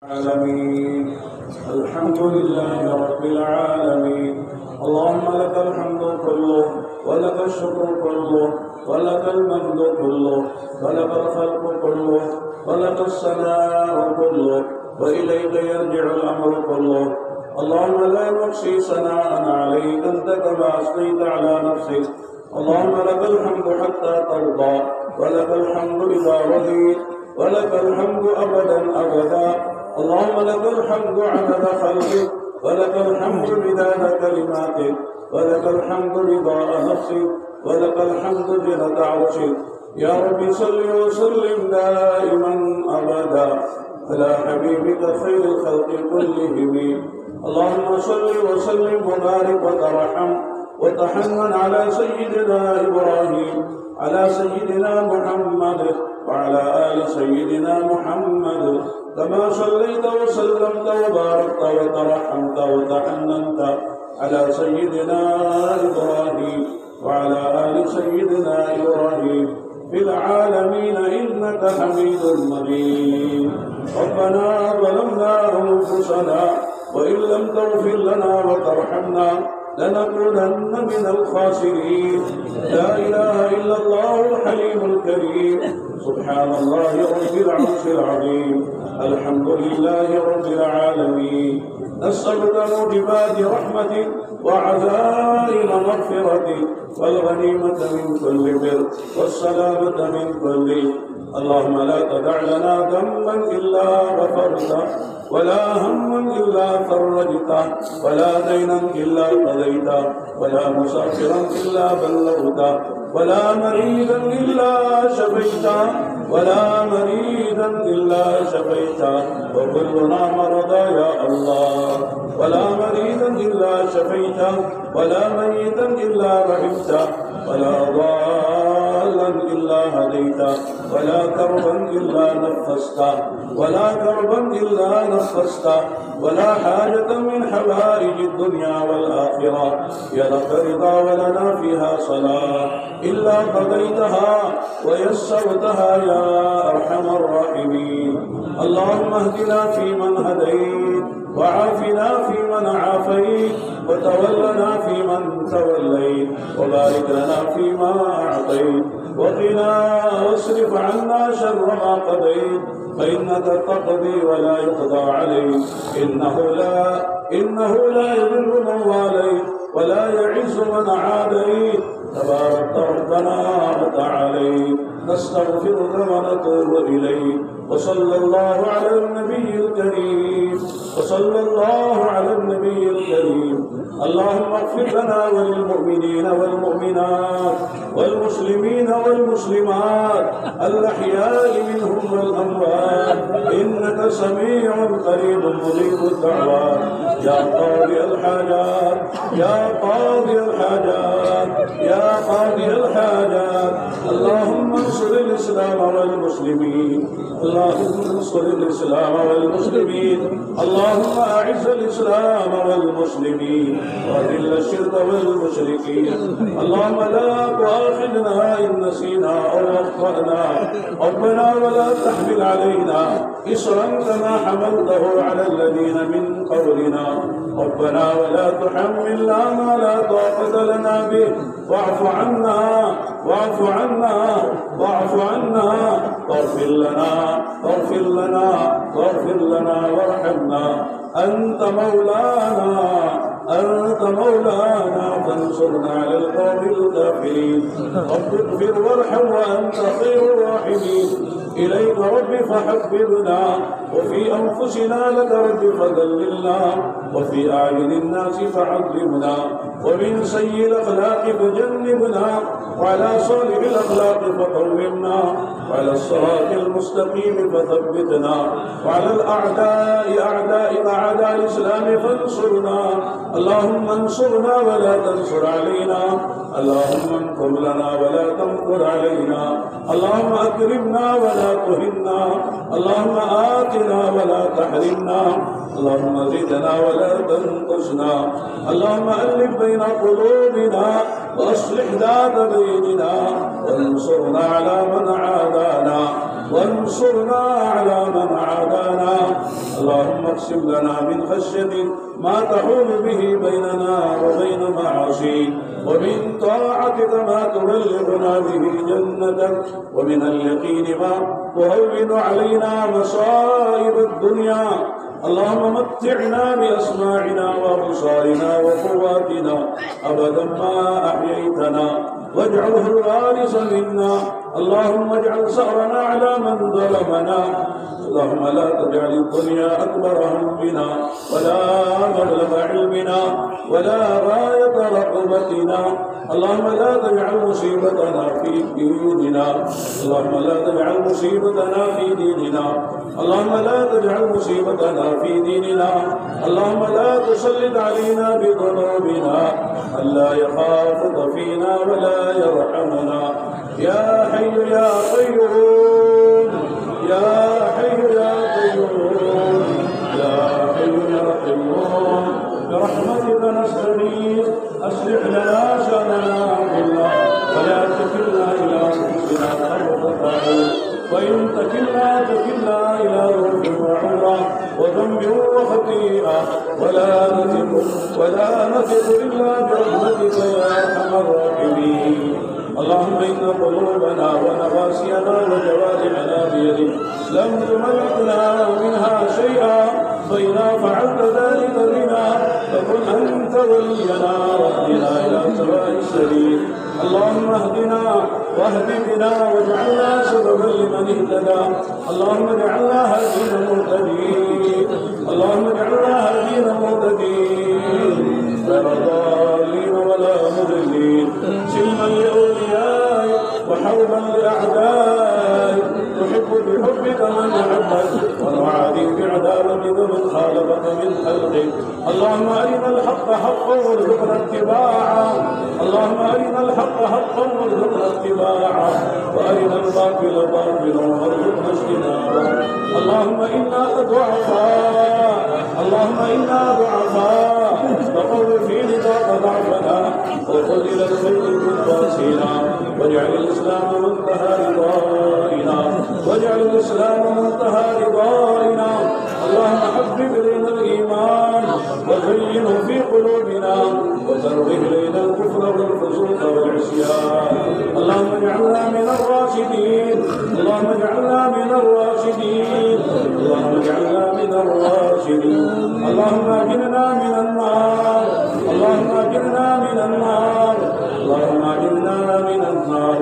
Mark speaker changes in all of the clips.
Speaker 1: العالمين. الحمد لله رب العالمين. اللهم لك الحمد كله ولك الشكر كله ولك المجد كله ولك الخلق كله ولك الثناء كله وإليك يرجع الأمر كله. اللهم لا نحصي ثناء عليك أنت كما أثنيت على نفسك. اللهم لك الحمد حتى ترضى ولك الحمد إذا رضيت ولك الحمد أبدا أبدا. اللهم لك الحمد عدد خلقك ولك الحمد بداد كلماتك ولك الحمد رضاء نفسك ولك الحمد زنة عرشك. يا رب صل وسلم دائما أبدا على حبيبك خير الخلق كلهم. اللهم صل وسلم وبارك وترحم وتحنن على سيدنا إبراهيم على سيدنا محمد وعلى آل سيدنا محمد كما صليت وسلمت وباركت وترحمت وتحننت على سيدنا إبراهيم وعلى آل سيدنا إبراهيم في العالمين إنك حميد مجيد. ربنا ظلمنا أنفسنا وإن لم تغفر لنا وترحمنا لنكونن من الخاسرين. لا إله إلا الله الحليم الكريم. سبحان الله رب العرش العظيم. الحمد لله رب العالمين. نسألك موجبات رحمتك وعزائم مغفرتك والغنيمة من كل بر والسلامة من كل. اللهم لا تدع لنا ذنبا إلا غفرته ولا هما إلا فرجته ولا دينا إلا قضيته ولا مسافرا إلا بلغته ولا مريضا إلا شفيته ولا مريضا إلا شفيته وكلنا مرضى يا الله. ولا مريضا إلا شفيته ولا ميتا إلا رحمته ولا ضالا إلا هديته ولا كربا إلا نفسته ولا كربا إلا نفسته ولا حاجة من حوائج الدنيا والآخرة يا لك رضا ولنا فيها صلاة إلا قضيتها ويسرتها يا أرحم الراحمين. اللهم اهدنا فيمن هديت وعافنا فيمن عافيت وتولنا فيمن توليت وبارك لنا فيما أعطيت وقنا واصرف عنا شر ما قضيت فإنك تقضي ولا يقضى عليك. إنه لا يذل من واليت ولا يعز من عاديت. تبارك ربنا وتعاليت. نستغفرك ونتوب إليك. وصلى الله على النبي الكريم وصلى الله على النبي الكريم. اللهم اغفر لنا وللمؤمنين والمؤمنات والمسلمين والمسلمات الأحياء منهم والأموات إنك سميع قريب مجيب الدعوات. يا قاضي الحاجات يا قاضي الحاجات يا قاضي الحاجات. اللهم انصر الإسلام والمسلمين. اللهم انصر الإسلام والمسلمين. اللهم أعز الإسلام والمسلمين وأذل الشرك والمشركين. اللهم لا تؤاخذنا إن نسينا أو أخطأنا. ربنا ولا تحمل علينا إصرا كما حملته على الذين من قبلنا. ربنا ولا تحملنا ما لا طاقة لنا به. واعف عنا واعف عنا واعف عنا واغفر لنا واغفر لنا واغفر لنا وارحمنا. أنت مولانا فانصرنا على القوم الكافرين. رب اغفر وارحم وأنت خير الراحمين. إليك رب فحببنا وفي أنفسنا لك رب فذللنا وفي أعين الناس فعظمنا ومن سيء الأخلاق فجنبنا وعلى صالح الأخلاق فقومنا وعلى الصراط المستقيم فثبتنا وعلى الأعداء أعدائك أعداء الإسلام فانصرنا. اللهم انصرنا ولا تنصر علينا. اللهم انصر لنا ولا تنصر علينا. اللهم أكرمنا ولا ولا تهنا، اللهم آتنا ولا تحرمنا، اللهم زدنا ولا تنقصنا، اللهم ألف بين قلوبنا وأصلح ذات بيننا، وانصرنا على من عادانا، وانصرنا على من عادانا. اللهم اقسم لنا من خشيتك ما تحول به بيننا وبين معاصيك، ومن طاعتك ما تبلغنا به جنتك، ومن اليقين ما تهون علينا مصائب الدنيا. اللهم متعنا بأسماعنا وأبصارنا وقواتنا أبدا ما أحييتنا، واجعله الوارث منا. اللهم اجعل ثأرنا على من ظلمنا، اللهم لا تجعل الدنيا أكبر همنا ولا مبلغ علمنا ولا غاية رغبتنا. اللهم لا تجعل مصيبتنا في ديننا، اللهم لا تجعل مصيبتنا في ديننا، اللهم لا تجعل مصيبتنا في ديننا. اللهم لا تسلط علينا بذنوبنا من لا يخافك فينا ولا يرحمنا. يا حي يا قيوم، يا حي يا قيوم، يا حي يا قيوم، برحمتك نستغيث، أصلح لنا شأننا كله ولا تكلنا إلى أنفسنا طرفة عين، وإن تكلنا إلى ذنب وعمرة وذنب وخطيئة ولا نثق إلا برحمتك يا أرحم الراحمين. اللهم إن قلوبنا ونواسينا وجوارحنا بيدك لم تملكنا منها شيئا، فإذا فعلت ذلك بنا فكن أنت ولينا واهدنا إلى سواء السبيل. اللهم اهدنا واهد بنا واجعلنا سببا لمن اهتدى. اللهم اجعلنا هادين مهتدين، اللهم اجعلنا هادين مهتدين غير ضالين ولا مضلين، سلما لأوليائك وحربا لأعدائك، تحب بحبك من أحبك ونعادي بعداوتك من خالفك من خلقك. اللهم أرنا الحق حقا وارزقنا اتباعه، اللهم أرنا الحق حقا وارزقنا اتباعه، وأرنا الباطل باطلا وارزقنا اجتنابه. اللهم إنا ضعفاء، اللهم إنا ضعفاء، فقوي في نطاق ضعفنا وخذ إلى الخير بالقاسينا، واجعل الإسلام منتهى رضائنا، واجعل الإسلام منتهى رضائنا. اللهم حبب إلينا الإيمان وزينه في قلوبنا، وكره إلينا الكفر والفسوق والعصيان. اللهم اجعلنا من الراشدين، اللهم اجعلنا من الراشدين، اللهم اجعلنا من الراشدين. اللهم أجرنا من النار، اللهم أجرنا من النار، اللهم أجرنا من النار.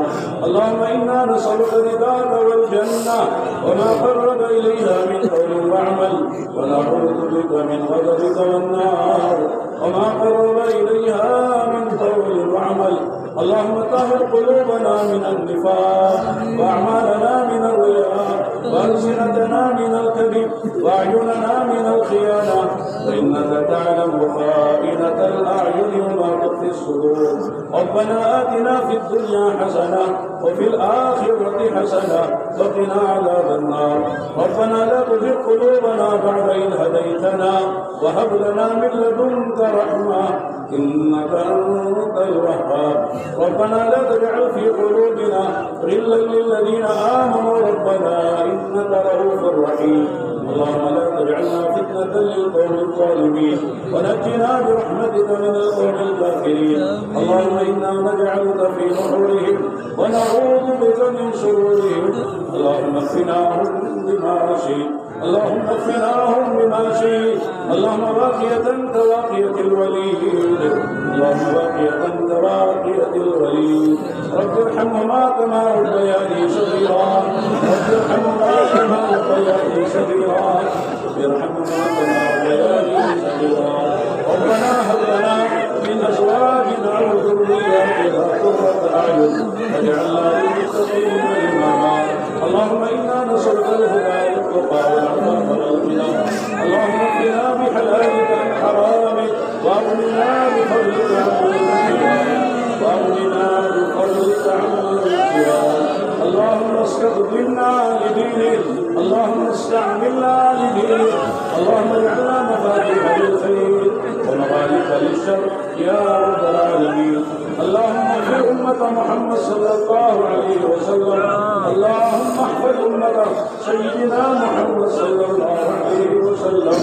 Speaker 1: اللهم إنا نسألك رضاك والجنة وما قرب إليها من قول وعمل، ونعوذ بك من غضبك والنار وما قرب إليها من قول وعمل. اللهم طهر قلوبنا من النفاق، وأعمالنا من الرياء، وألسنتنا من الكذب، وأعيننا من الخيانة، فإنك تعلم خائنة الأعين وما تخفي الصدور. ربنا آتنا في الدنيا حسنة وفي الآخرة حسنة وقنا عذاب النار. ربنا لا تزغ قلوبنا بعد إذ هديتنا وهب لنا من لدنك رحمة إنك أنت الوهاب. ربنا لا تجعل في قلوبنا غلا للذين آمنوا ربنا إنك رؤوف رحيم. اللهم لا تجعلنا فتنة للقوم الظالمين، ونجنا برحمتك من القوم الكافرين. اللهم إنا نجعلك في نحورهم ونعوذ بك من شرورهم. اللهم اكفناهم بما شئت، اللهم اكفناهم بما شئت. اللهم باقية كواقية الوليد، اللهم باقية كواقية الوليد. رب ارحمهما كما ربياني صغيرا، رب ارحمهما كما ربياني صغيرا، ارحمهما كما ربياني صغيرا. ربنا هب لنا من أزواجنا وذرياتنا قرة أعين واجعلنا للمتقين إماما. اللهم إنا نسألك الهدى والتقى والعفاف والغنى. اللهم اكفنا بحلالك عن حرامك، واغننا بفضلك عمن سواك، واغننا بفضلك عمن سواك. اللهم استخدمنا اللهم اجعلنا مفاتيح للخير ومغاليق للشر يا رب العالمين. اللهم اغفر أمة محمد صلى الله عليه وسلم. اللهم احفظ أمة سيدنا محمد صلى الله عليه وسلم.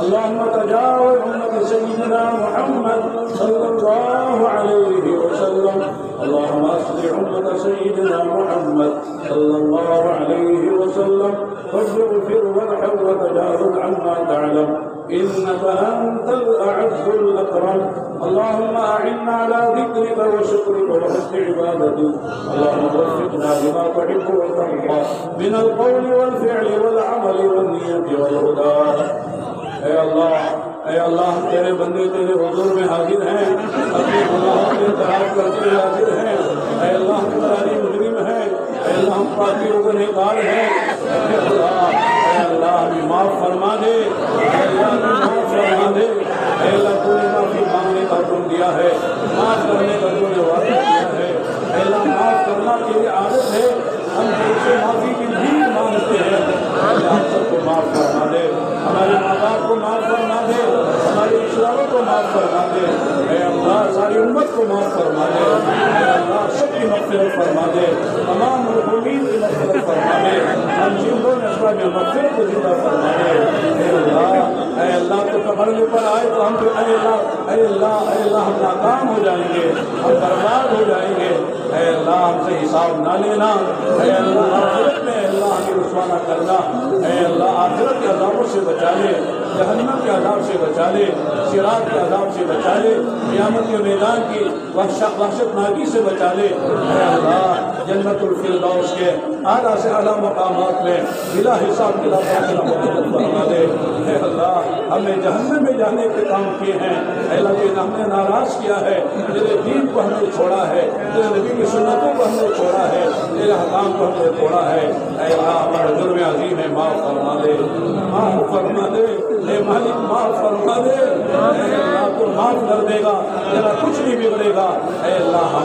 Speaker 1: اللهم تجاوز أمة سيدنا محمد صلى الله عليه وسلم. اللهم اصلح أمة سيدنا محمد صلى الله عليه وسلم واغفر وارحم وتجاوز عما تعلم إنك أنت الأعز الأكرم. اللهم أعنا على ذكرك وشكرك وحسن عبادتك. اللهم وفقنا لما تحب وترضى من القول والفعل والعمل والنية والهدى. اے اللہ ہم تیرے بندے تیرے حضور میں حاضر ہیں، اپنے گناہوں کے اعتراف کرتے حاضر ہیں. اے اللہ ہم تمہاری مجرم ہیں، اے اللہ ہم پاکی و گنہگار ہیں. اے اللہ ہمیں معاف فرما دے، اے اللہ ہمیں معاف فرما دے. اے اللہ تو نے معافی مانگنے کا حکم دیا ہے، معاف کرنے کا تو نے وعدہ کیا ہے. اے اللہ معاف کرنا تیری عادت ہے، ہم تجھ سے معافی کی بھیک مانگتے ہیں. اللہ ہم سب کو معاف فرما دے، ہمارے ماں باپ کو معاف فرما دے، ہمارے رشتےداروں کو معاف فرما دے. اے اللہ ساری امت کو معاف فرما دے. اے اللہ سب کی مغفرت فرما دے، تمام مرحومین کی مغفرت فرما دے. ہم جنوں نے اسباب مغفرت کو زندہ فرما دے. اے اللہ تو پکڑنے پر آئے تو ہم اے اللہ ہم ناکام ہو جائیں گے، ہم برباد ہو جائیں گے. اے اللہ ہم سے حساب نہ لینا. اے اللہ آخرت میں اللہ ہمیں رسوا نہ کرنا. اے اللہ آخرت کے عذابوں سے بچا لے، جہنم کے عذاب سے بچا لے، صراط کے عذاب سے بچا لے، قیامت کے میدان کی وحشت ناکی سے بچا لے. اے اللہ جنت الفردوس کے اعلیٰ سے اعلیٰ مقامات میں بلا حساب بلا فاصلہ مقرر فرما دے. اے اللہ ہمیں جہنم میں جانے کے کام کیے ہیں. اے اللہ کہ ہم نے ناراض کیا ہے، تیرے دین کو ہم نے چھوڑا ہے، تیرے نبی کی سنتوں کو ہم نے چھوڑا ہے، تیرے حکام کو ہم نے چھوڑا ہے. اے اللہ ہمارا جرم عظیم ہے، معاف فرما دے، معاف فرما دے. اے مالک معاف فرما دے. اے اللہ تو معاف کر دے گا، تیرا کچھ نہیں بگڑے گا. اے اللہ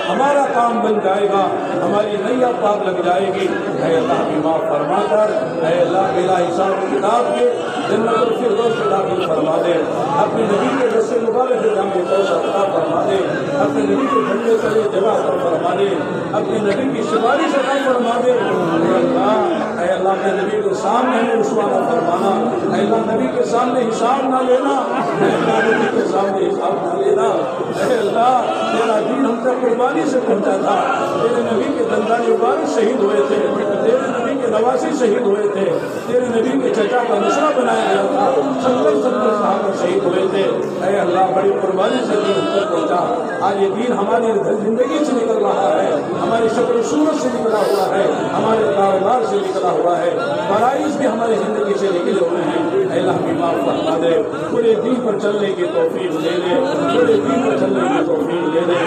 Speaker 1: ہمارا کام بن جائے گا، ہماری نیا پاک لگ جائے گی. اے اللہ بھی معاف فرما کر اے اللہ بلا حساب کتاب کے جنت الفردوس میں داخل فرما دے. اپنے نبی کے رسے مبارک جامع کوثر عطا فرما دے. اپنے نبی کے جھنڈے تلے جگہ عطا فرما دے. اپنے نبی کی سفارش عطا فرما دے. اے اللہ اپنے نبی کے سامنے ہمیں رسوا نہ فرمانا. اے اللہ نبی کے سامنے حساب نہ لینا. اے اللہ نبی کے سامنے حساب نہ لینا. اے اللہ تیرا دین ہم تک قربانی سے پہنچا تھا. تیرے نبی کے دندان مبارک شہید ہوئے تھے، تیرے نبی کے نواسی شہید ہوئے تھے، تیرے نبی کے چچا کا نسخہ بنایا گیا تھا، 70 صحابہ شہید ہوئے تھے. اے اللہ بڑی قربانی سے دین ہم تک پہنچا. آج یہ دین ہماری زندگی سے نکل رہا ہے، ہماری شکل و صورت سے نکلا ہوا ہے، ہمارے کاروبار سے نکلا ہوا ہے، فرائض بھی ہماری زندگی سے نکلے ہوئے ہیں. اے اللہ ہمیں معاف فرما دے. پورے دین پر چلنے کی توفیق دے دے، پورے دین پر چلنے کی توفیق دے دے.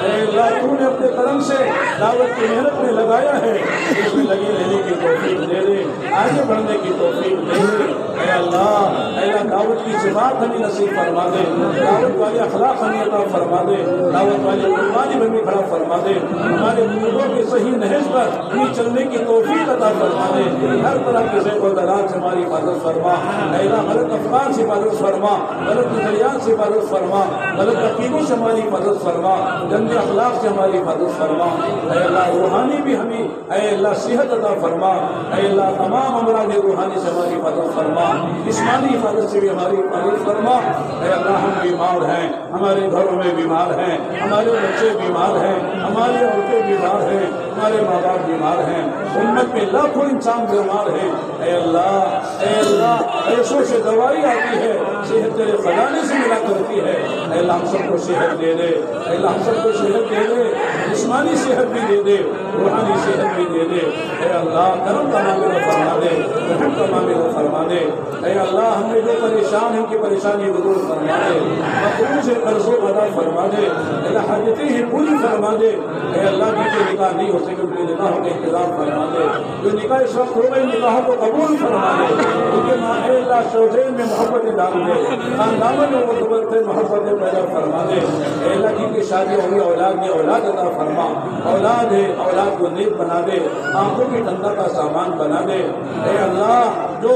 Speaker 1: اے اللہ تو نے اپنے کرم سے دعوت کی محنت میں لگایا ہے، اس میں لگے رہنے کی توفیق دے دے، آگے بڑھنے کی توفیق دے دے. اے اللہ دعوت کی صفات ہمیں نصیب فرما دے، دعوت والے اخلاق ہمیں عطا فرما دے، دعوت والے قربانی ہمیں کھڑا فرما دے. ہمارے بزرگوں کے صحیح نہج پر ہمیں چلنے کی توفیق عطا فرما دے. ہر طرح کے زیب و دلال سے ہماری حفاظت فرما. اے اللہ غلط افکار سے حفاظت فرما، غلط نظریات سے حفاظت فرما، غلط عقیدوں سے ہماری حفاظت فرما، گندے اخلاق سے ہماری حفاظت فرما. اے اللہ روحانی بھی ہمیں اے اللہ صحت عطا فرما. اے اللہ تمام امراض روحانی سے ہماری حفاظت فرما، جسمانی حفاظت سے بھی ہماری حفاظت فرما. اے اللہ ہم بیمار ہیں، ہمارے گھروں میں بیمار ہیں، ہمارے بچے بیمار ہیں، ہماری عورتیں بیمار ہیں، ہمارے ماں باپ بیمار ہیں، امت میں لاکھوں انسان بیمار ہیں. اے اللہ ایسوں سے دوائی آتی ہے، صحت تیرے خزانے سے ملا کرتی ہے. اے اللہ ہم سب کو صحت دے دے. اے اللہ ہم سب کو صحت دے دے، جسمانی صحت بھی دے دے، روحانی صحت بھی دے دے. اے اللہ کرم کا معاملہ فرما دے، رحم کا معاملہ فرما دے. اے اللہ ہم نے جو پریشان ہیں کہ پریشانی دور فرما دے، مقروض سے قرض و ادا فرما دے. اے اللہ حاجتیں ہی پوری فرما دے. اے اللہ جن کے نکاح نہیں ہو سکے ان کے نکاحوں کا انتظام فرما دے. جو نکاح اس وقت ہو گئے نکاحوں کو قبول فرما دے. کیونکہ اے اللہ شوہرین میں محبت ڈال دے، خاندانوں میں محبت پیدا فرما دے. اے اللہ جن کی شادی ہوئی اولاد میں اولاد عطا فرما. اولاد ہے اولاد کو نیک بنا دے، آنکھوں کی ٹھنڈا کا سامان بنا دے. اے اللہ جو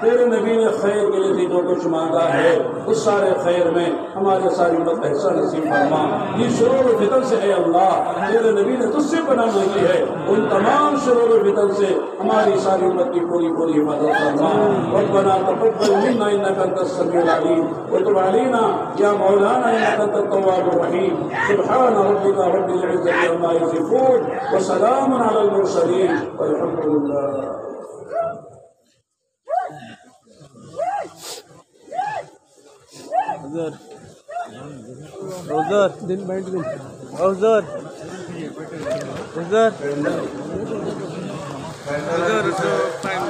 Speaker 1: تیرے نبی نے خیر کے لیے جو کچھ مانگا ہے اس سارے خیر میں ہمارے ساری امت کا حصہ نصیب فرما. یہ شرور و فتن سے اے اللہ تیرے نبی نے تجھ سے پناہ مانگی ہے، ان تمام شرور و فتن سے ہماری ساری امت کی پوری حفاظت فرما. ربنا تقبل منا انك انت السميع العليم وتب علينا يا مولانا انك انت التواب الرحيم. سبحان ربك رب العزة عما يصفون وسلام على المرسلين والحمد لله.
Speaker 2: حضور دن بیٹھ گئی حضور ٹائم